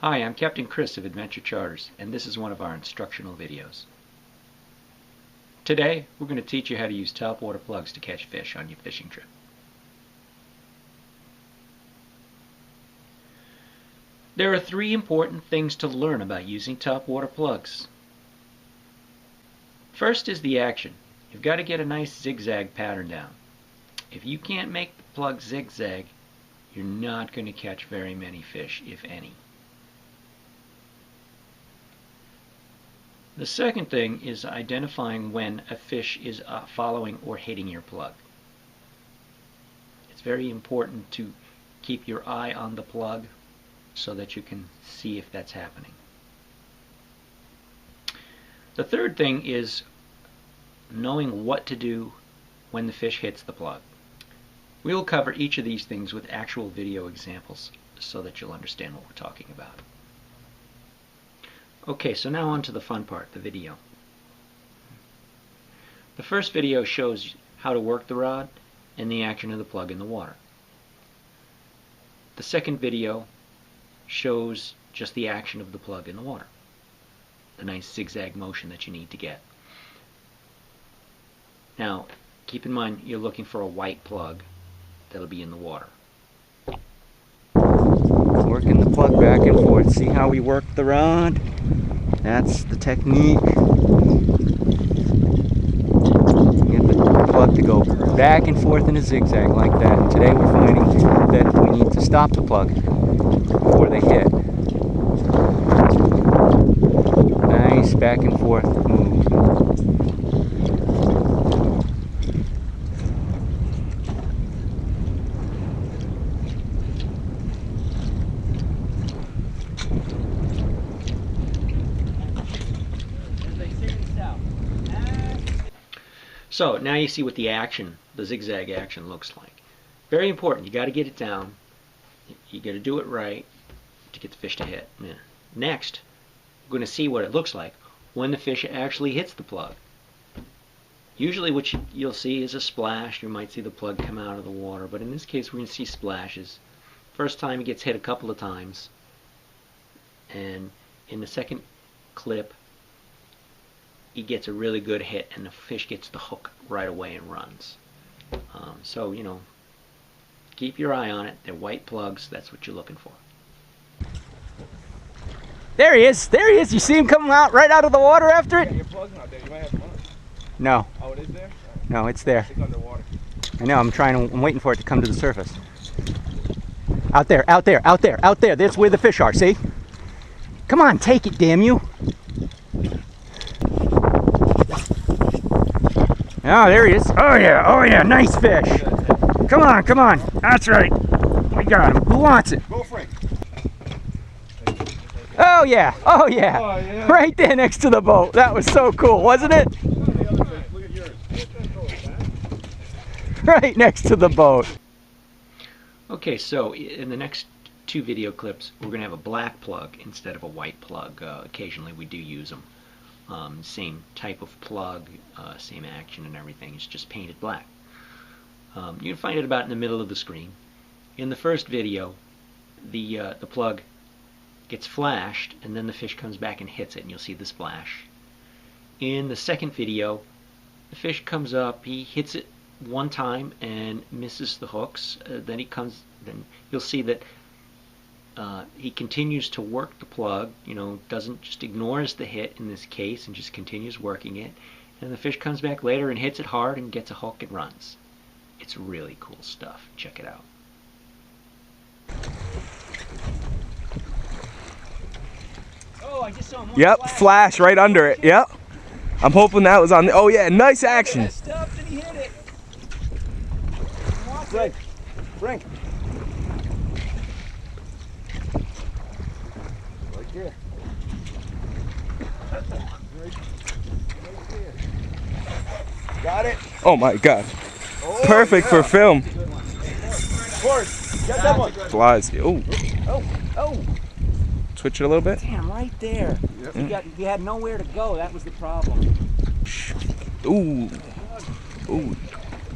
Hi, I'm Captain Chris of Adventure Charters, and this is one of our instructional videos. Today, we're going to teach you how to use topwater plugs to catch fish on your fishing trip. There are three important things to learn about using topwater plugs. First is the action. You've got to get a nice zigzag pattern down. If you can't make the plug zigzag, you're not going to catch very many fish, if any. The second thing is identifying when a fish is following or hitting your plug. It's very important to keep your eye on the plug so that you can see if that's happening. The third thing is knowing what to do when the fish hits the plug. We will cover each of these things with actual video examples so that you'll understand what we're talking about. Okay, so now on to the fun part, the video. The first video shows how to work the rod and the action of the plug in the water. The second video shows just the action of the plug in the water, the nice zigzag motion that you need to get. Now, keep in mind you're looking for a white plug that'll be in the water. Working the plug back and forth. See how we work the rod? That's the technique. Get the plug to go back and forth in a zigzag like that. And today we're finding that we need to stop the plug before they hit. Nice back and forth move. So now you see what the action, the zigzag action, looks like. Very important. You got to get it down. You got to do it right to get the fish to hit. Yeah. Next, we're going to see what it looks like when the fish actually hits the plug. Usually what you'll see is a splash. You might see the plug come out of the water, but in this case we're going to see splashes. First time it gets hit a couple of times, and in the second clip he gets a really good hit and the fish gets the hook right away and runs. So, you know, keep your eye on it. They're white plugs. That's what you're looking for. There he is. There he is. You see him coming out right out of the water after it? Yeah, your plug's not there. You might have to run it. No. Oh, it is there? Right. No, it's there. It's underwater. I know. I'm waiting for it to come to the surface. Out there, out there, out there, out there. That's where the fish are. See? Come on, take it, damn you. Oh, there he is. Oh yeah, nice fish. Come on, come on. That's right. We got him. Who wants it? Go, Frank. Oh yeah, oh yeah. Oh, yeah. Right there next to the boat. That was so cool, wasn't it? Look at yours. Right next to the boat. Okay, so in the next two video clips we're going to have a black plug instead of a white plug. Occasionally we do use them. Same type of plug, same action and everything. It's just painted black. You can find it about in the middle of the screen. In the first video, the plug gets flashed, and then the fish comes back and hits it, and you'll see the splash. In the second video, the fish comes up, he hits it one time and misses the hooks. Then you'll see that he continues to work the plug, doesn't just ignores the hit in this case and just continues working it. And the fish comes back later and hits it hard and gets a hook and runs. It's really cool stuff. Check it out. Oh, I just saw him. Yep, flash right under it. Yep. I'm hoping that was on the. Oh yeah, nice action. Stuff and he hit it. Frank. Frank. Right there. Got it. Oh my god. Oh, Perfect for film. Of course. Got that one. Flies. Oh. Oh, Twitch it a little bit. damn, right there. Yep. You had nowhere to go. That was the problem. Ooh. Ooh.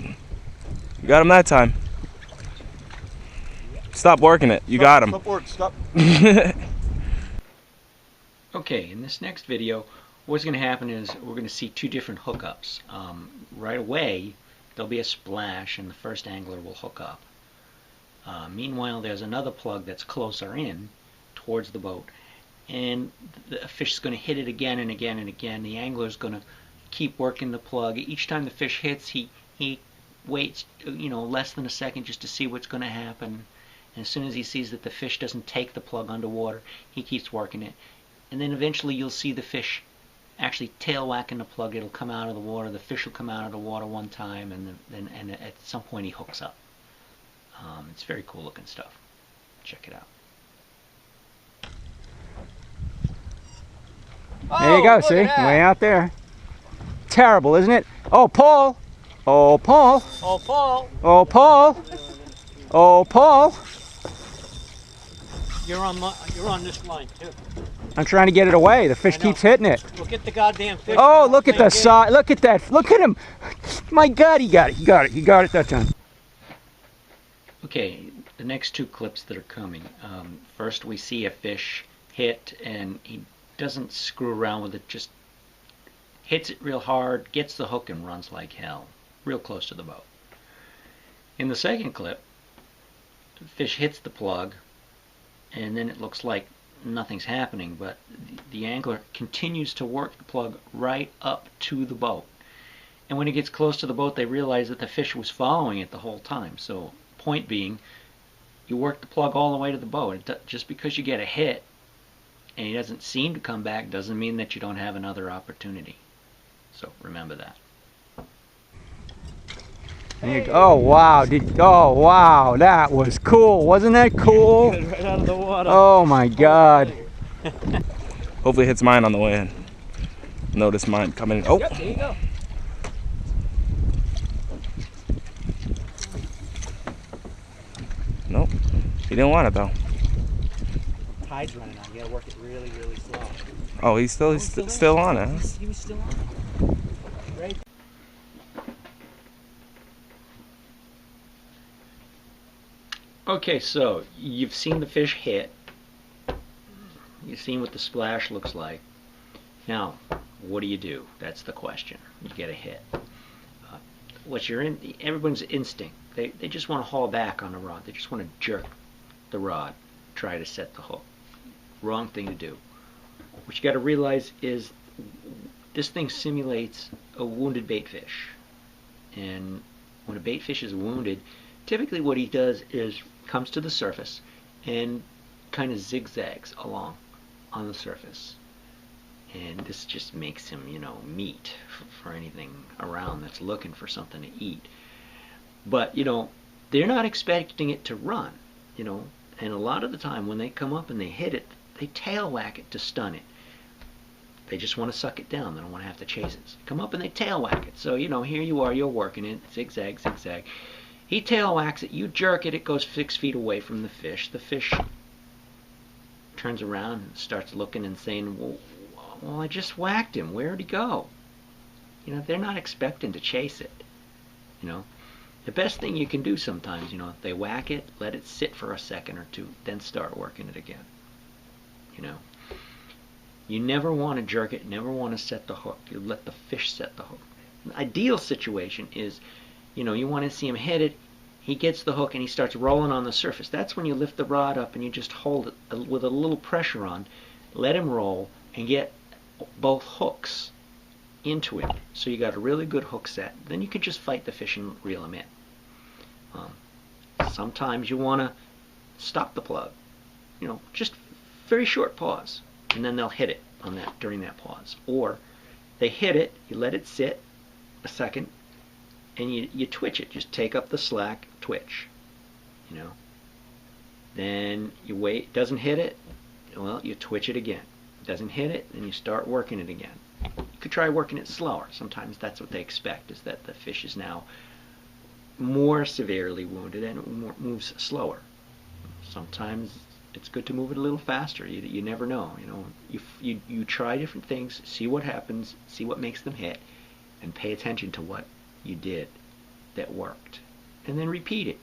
You got him that time. Stop working it. You got him. Stop work. Stop. Okay, in this next video, what's going to happen is we're going to see two different hookups. Right away, there'll be a splash and the first angler will hook up. Meanwhile, there's another plug that's closer in towards the boat, and the fish is going to hit it again and again and again. The angler is going to keep working the plug. Each time the fish hits, he waits, less than a second just to see what's going to happen. And as soon as he sees that the fish doesn't take the plug underwater, he keeps working it. And then eventually you'll see the fish actually tail whacking the plug. It'll come out of the water. The fish will come out of the water one time, and then at some point he hooks up. It's very cool looking stuff. Check it out. There you go, see? Way out there. Terrible, isn't it? Oh, Paul! Oh, Paul! Oh, Paul! Oh, Paul! Oh, Paul! You're on this line too. I'm trying to get it away. The fish keeps hitting it. We'll get the goddamn fish. Oh, look at the size. Look at that. Look at him. My God, he got it. He got it. He got it that time. Okay, the next two clips that are coming. First we see a fish hit, and he doesn't screw around with it, just hits it real hard, gets the hook, and runs like hell, real close to the boat. In the second clip, the fish hits the plug, and then it looks like nothing's happening, but the angler continues to work the plug right up to the boat. And when it gets close to the boat, they realize that the fish was following it the whole time. So, point being, you work the plug all the way to the boat. Just because you get a hit and he doesn't seem to come back doesn't mean that you don't have another opportunity. So remember that. Oh wow! Oh wow! That was cool, wasn't that cool? Right out of the water. Oh my God! Hopefully it hits mine on the way in. Notice mine coming in. Oh! Yep, there you go. Nope. He didn't want it though. Tide's running out. You gotta work it really, really slow. Oh, he's still on it. Huh? He was still on it. Right. Okay, so you've seen the fish hit. You've seen what the splash looks like. Now, what do? That's the question. You get a hit. Everyone's instinct. They just want to haul back on the rod. They just want to jerk the rod, try to set the hook. Wrong thing to do. What you got to realize is this thing simulates a wounded bait fish. And when a bait fish is wounded, typically what he does is comes to the surface and kind of zigzags along on the surface. And this just makes him, meat for anything around that's looking for something to eat. But, they're not expecting it to run, and a lot of the time when they come up and they hit it, they tail whack it to stun it. They just want to suck it down. They don't want to have to chase it. So come up and they tail whack it. So, here you are, you're working it, zigzag, zigzag. He tail whacks it, you jerk it, it goes 6 feet away from the fish. The fish turns around and starts looking and saying, well, I just whacked him. Where'd he go? They're not expecting to chase it. The best thing you can do sometimes, if they whack it, let it sit for a second or two, then start working it again. You never want to jerk it, never want to set the hook. You let the fish set the hook. The ideal situation is, you want to see him hit it, he gets the hook and he starts rolling on the surface. That's when you lift the rod up and you just hold it with a little pressure on, let him roll, and get both hooks into it. So you got a really good hook set. Then you can just fight the fish and reel him in. Sometimes you want to stop the plug. Just very short pause, and then they'll hit it on that during that pause. Or they hit it, you let it sit a second, and you twitch it. Just take up the slack, twitch. Then you wait. Doesn't hit it, well, you twitch it again. Doesn't hit it, then you start working it again. You could try working it slower. Sometimes that's what they expect, is that the fish is now more severely wounded and it moves slower. Sometimes it's good to move it a little faster. You never know. You try different things, see what happens, see what makes them hit, and pay attention to what you did that worked, and then repeat it.